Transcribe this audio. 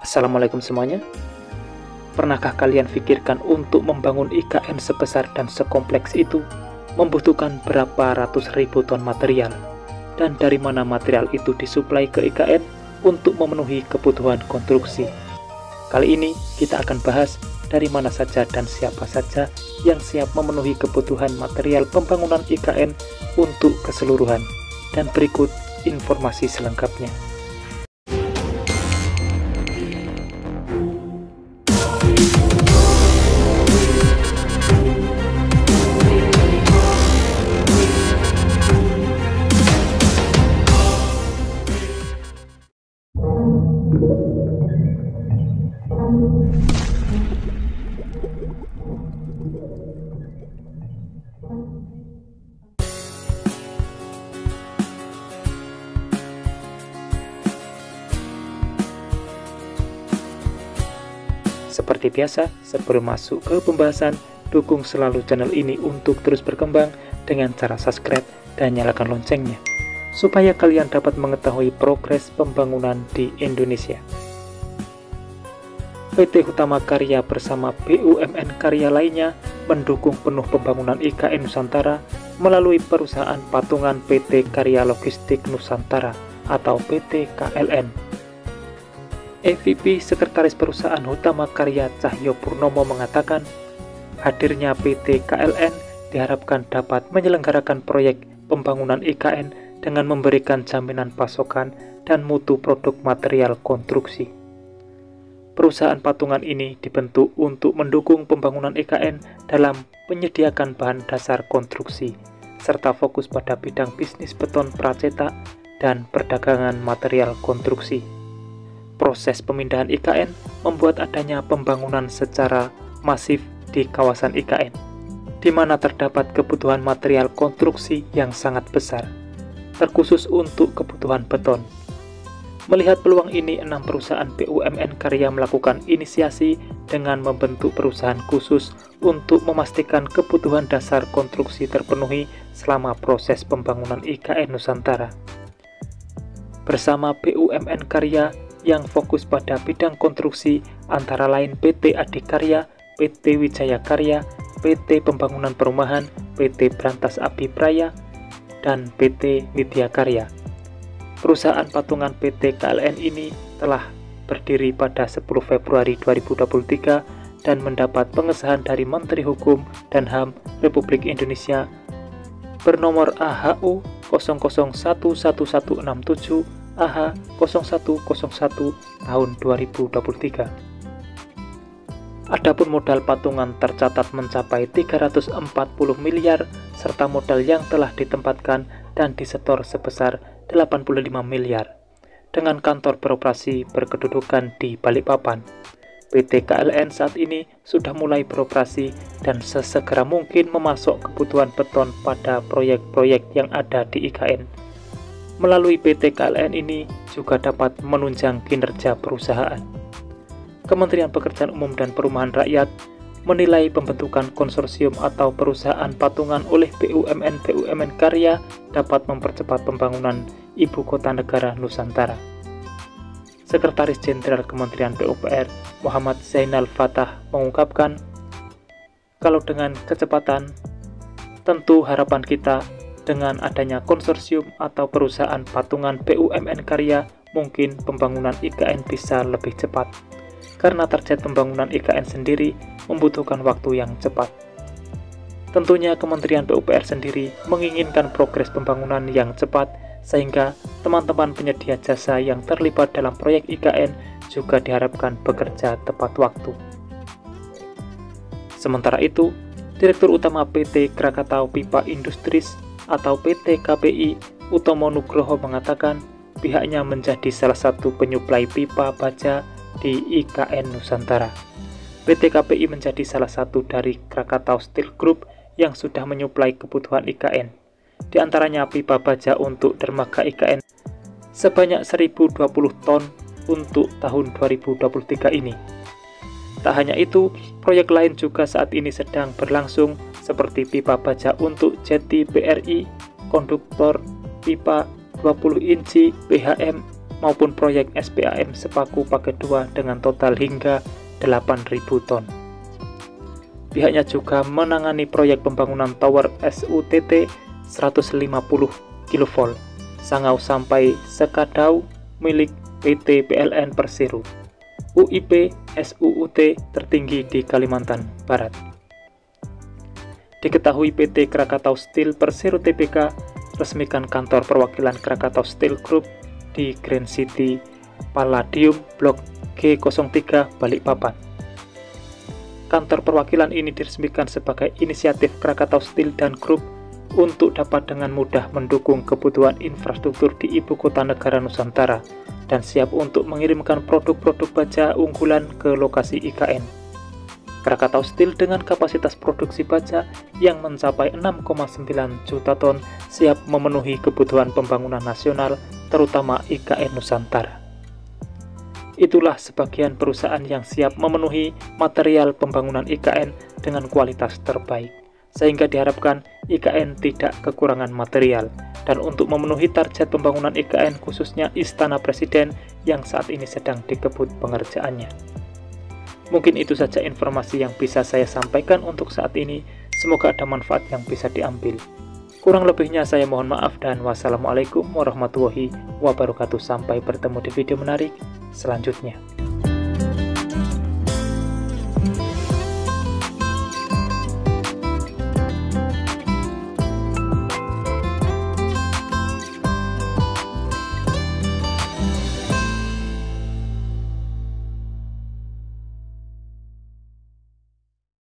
Assalamualaikum semuanya. Pernahkah kalian pikirkan untuk membangun IKN sebesar dan sekompleks itu membutuhkan berapa ratus ribu ton material? Dan dari mana material itu disuplai ke IKN untuk memenuhi kebutuhan konstruksi? Kali ini kita akan bahas dari mana saja dan siapa saja yang siap memenuhi kebutuhan material pembangunan IKN untuk keseluruhan. Dan berikut informasi selengkapnya. Seperti biasa, sebelum masuk ke pembahasan, dukung selalu channel ini untuk terus berkembang dengan cara subscribe dan nyalakan loncengnya, supaya kalian dapat mengetahui progres pembangunan di Indonesia. PT Hutama Karya bersama BUMN Karya lainnya mendukung penuh pembangunan IKN Nusantara melalui perusahaan patungan PT Karya Logistik Nusantara atau PT KLN. EVP Sekretaris Perusahaan Hutama Karya Cahyo Purnomo mengatakan, hadirnya PT KLN diharapkan dapat menyelenggarakan proyek pembangunan IKN dengan memberikan jaminan pasokan dan mutu produk material konstruksi. Perusahaan patungan ini dibentuk untuk mendukung pembangunan IKN dalam menyediakan bahan dasar konstruksi, serta fokus pada bidang bisnis beton pracetak dan perdagangan material konstruksi. Proses pemindahan IKN membuat adanya pembangunan secara masif di kawasan IKN, di mana terdapat kebutuhan material konstruksi yang sangat besar, terkhusus untuk kebutuhan beton. Melihat peluang ini, 6 perusahaan BUMN Karya melakukan inisiasi dengan membentuk perusahaan khusus untuk memastikan kebutuhan dasar konstruksi terpenuhi selama proses pembangunan IKN Nusantara. Bersama BUMN Karya yang fokus pada bidang konstruksi antara lain PT Adikarya, PT Wijaya Karya, PT Pembangunan Perumahan, PT Brantas Abipraya, dan PT Widya Karya. Perusahaan patungan PT KLN ini telah berdiri pada 10 Februari 2023 dan mendapat pengesahan dari Menteri Hukum dan HAM Republik Indonesia bernomor AHU 001167 AH 0101 tahun 2023. Adapun modal patungan tercatat mencapai 340 miliar serta modal yang telah ditempatkan dan disetor sebesar 85 miliar. Dengan kantor beroperasi berkedudukan di Balikpapan, PT KLN saat ini sudah mulai beroperasi dan sesegera mungkin memasok kebutuhan beton pada proyek-proyek yang ada di IKN. Melalui PT KLN ini juga dapat menunjang kinerja perusahaan. Kementerian Pekerjaan Umum dan Perumahan Rakyat menilai pembentukan konsorsium atau perusahaan patungan oleh BUMN Karya dapat mempercepat pembangunan Ibu Kota Negara Nusantara. Sekretaris Jenderal Kementerian PUPR Muhammad Zainal Fatah mengungkapkan, kalau dengan kecepatan, tentu harapan kita dengan adanya konsorsium atau perusahaan patungan BUMN Karya, mungkin pembangunan IKN bisa lebih cepat. Karena target pembangunan IKN sendiri membutuhkan waktu yang cepat. Tentunya Kementerian PUPR sendiri menginginkan progres pembangunan yang cepat, sehingga teman-teman penyedia jasa yang terlibat dalam proyek IKN juga diharapkan bekerja tepat waktu. Sementara itu, Direktur Utama PT Krakatau Pipa Industries atau PT KPI Utomo Nugroho mengatakan pihaknya menjadi salah satu penyuplai pipa baja di IKN Nusantara. PT KPI menjadi salah satu dari Krakatau Steel Group yang sudah menyuplai kebutuhan IKN. Di antaranya pipa baja untuk dermaga IKN sebanyak 1020 ton untuk tahun 2023 ini. Tak hanya itu, proyek lain juga saat ini sedang berlangsung seperti pipa baja untuk jeti BRI, konduktor pipa 20 inci PHM maupun proyek SPAM Sepaku Paket 2 dengan total hingga 8.000 ton. Pihaknya juga menangani proyek pembangunan tower SUTT 150 kV Sangau sampai Sekadau milik PT PLN Persero, UIP SUUT tertinggi di Kalimantan Barat. Diketahui PT Krakatau Steel Persero Tbk resmikan kantor perwakilan Krakatau Steel Group di Grand City Palladium Blok G03 Balikpapan. Kantor perwakilan ini diresmikan sebagai inisiatif Krakatau Steel dan Group untuk dapat dengan mudah mendukung kebutuhan infrastruktur di ibu kota negara Nusantara dan siap untuk mengirimkan produk-produk baja unggulan ke lokasi IKN. Krakatau Steel dengan kapasitas produksi baja yang mencapai 6,9 juta ton siap memenuhi kebutuhan pembangunan nasional, terutama IKN Nusantara. Itulah sebagian perusahaan yang siap memenuhi material pembangunan IKN dengan kualitas terbaik, sehingga diharapkan IKN tidak kekurangan material. Dan untuk memenuhi target pembangunan IKN khususnya Istana Presiden yang saat ini sedang dikebut pengerjaannya. Mungkin itu saja informasi yang bisa saya sampaikan untuk saat ini. Semoga ada manfaat yang bisa diambil. Kurang lebihnya saya mohon maaf dan wassalamualaikum warahmatullahi wabarakatuh. Sampai bertemu di video menarik selanjutnya.